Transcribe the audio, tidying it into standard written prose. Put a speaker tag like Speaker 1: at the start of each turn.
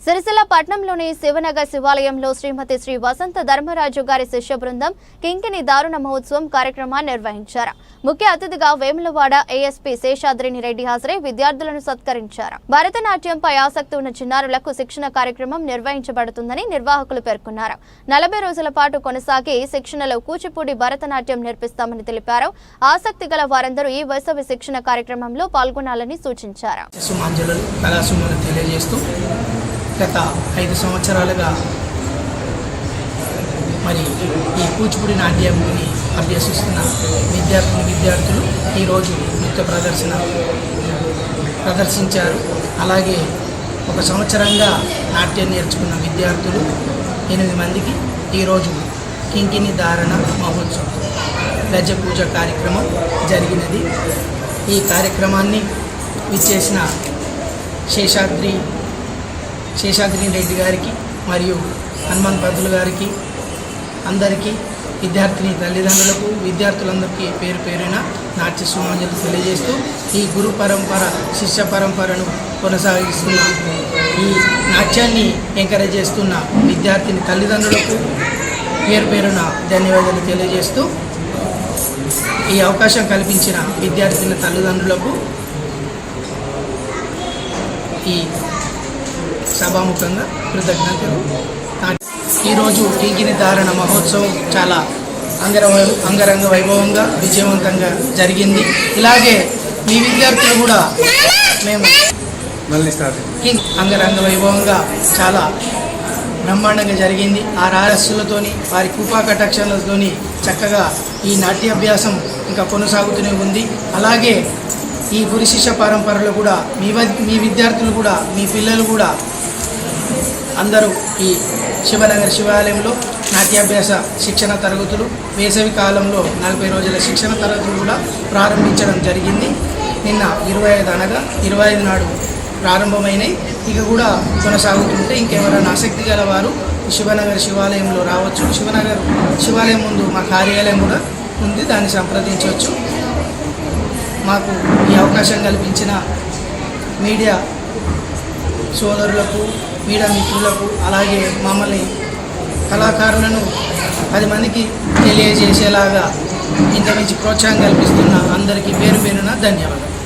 Speaker 1: సిరిసిల్ల పట్నంలోని శివనగర్ శివాలయంలో శ్రీమతి శ్రీ వసంత ధర్మరాజు గారి శిష్య బృందం కింకిణి దారుణ మహోత్సవం కార్యక్రమాన్ని నిర్వహించారు. ముఖ్య అతిథిగా వేములవాడ ఏఎస్పీ శేషాద్రిని రెడ్డి హాజరై విద్యార్థులను సత్కరించారు. భరతనాట్యంపై ఆసక్తి ఉన్న చిన్నారులకు శిక్షణ కార్యక్రమం నిర్వహించబడుతుందని నిర్వాహకులు పేర్కొన్నారు. 40 రోజుల పాటు కొనసాగే శిక్షణలో కూచిపూడి భరతనాట్యం నేర్పిస్తామని తెలిపారు. ఆసక్తి గల వారందరూ ఈ వేసవి శిక్షణ కార్యక్రమంలో పాల్గొనాలని సూచించారు.
Speaker 2: గత 5 సంవత్సరాలుగా మరి ఈ కూచిపూడి నాట్యాన్ని అభ్యసిస్తున్న విద్యార్థులు ఈరోజు నృత్య ప్రదర్శించారు. అలాగే 1 సంవత్సరంగా నాట్యం నేర్చుకున్న విద్యార్థులు 8 మందికి ఈరోజు కింకిణి ధారణ మహోత్సవం గజ పూజ కార్యక్రమం జరిగినది. ఈ కార్యక్రమాన్ని విచ్చేసిన శేషాద్రి రెడ్డి గారికి మరియు హనుమాన్ పంతులు గారికి అందరికీ విద్యార్థిని తల్లిదండ్రులకు విద్యార్థులందరికీ పేరు పేరున నాట్య సుమాంజలి తెలియజేస్తూ ఈ గురు పరంపర శిష్య పరంపరను కొనసాగిస్తున్న ఈ నాట్యాన్ని ఎంకరేజ్ చేస్తున్న విద్యార్థిని తల్లిదండ్రులకు పేరు పేరున ధన్యవాదాలు తెలియజేస్తూ ఈ అవకాశం కల్పించిన విద్యార్థిని తల్లిదండ్రులకు ఈ సభాముఖంగా కృతజ్ఞతలు. ఈరోజు కింకిణి ధారణ మహోత్సవం చాలా అంగరంగ వైభవంగా విజయవంతంగా జరిగింది. ఇలాగే మీ విద్యార్థులు కూడా మేము అంగరంగ వైభవంగా చాలా బ్రహ్మాండంగా జరిగింది. ఆ రారస్సులతోని వారి కృపా కటాక్షాలతోని చక్కగా ఈ నాట్యాభ్యాసం ఇంకా కొనసాగుతూనే ఉంది. అలాగే ఈ గురు శిష్య పరంపరలో కూడా మీ విద్యార్థులు కూడా మీ పిల్లలు కూడా అందరూ ఈ శివనగర్ శివాలయంలో నాట్యాభ్యాస శిక్షణ తరగతులు వేసవి కాలంలో 40 రోజుల శిక్షణ తరగతులు కూడా ప్రారంభించడం జరిగింది. నిన్న 25 నాడు ప్రారంభమైనవి. ఇక కూడా కొనసాగుతుంటే ఇంకెవరైనా ఆసక్తి గల వారు శివనగర్ శివాలయంలో రావచ్చు. శివనగర్ శివాలయం ముందు మా కార్యాలయం కూడా ఉంది, దాన్ని సంప్రదించవచ్చు. మాకు ఈ అవకాశం కల్పించిన మీడియా సోదరులకు, మీడియా మిత్రులకు, అలాగే మమ్మల్ని కళాకారులను 10 మందికి తెలియజేసేలాగా ఇంత మంచి ప్రోత్సాహం కల్పిస్తున్న అందరికీ పేరు పేరున ధన్యవాదాలు.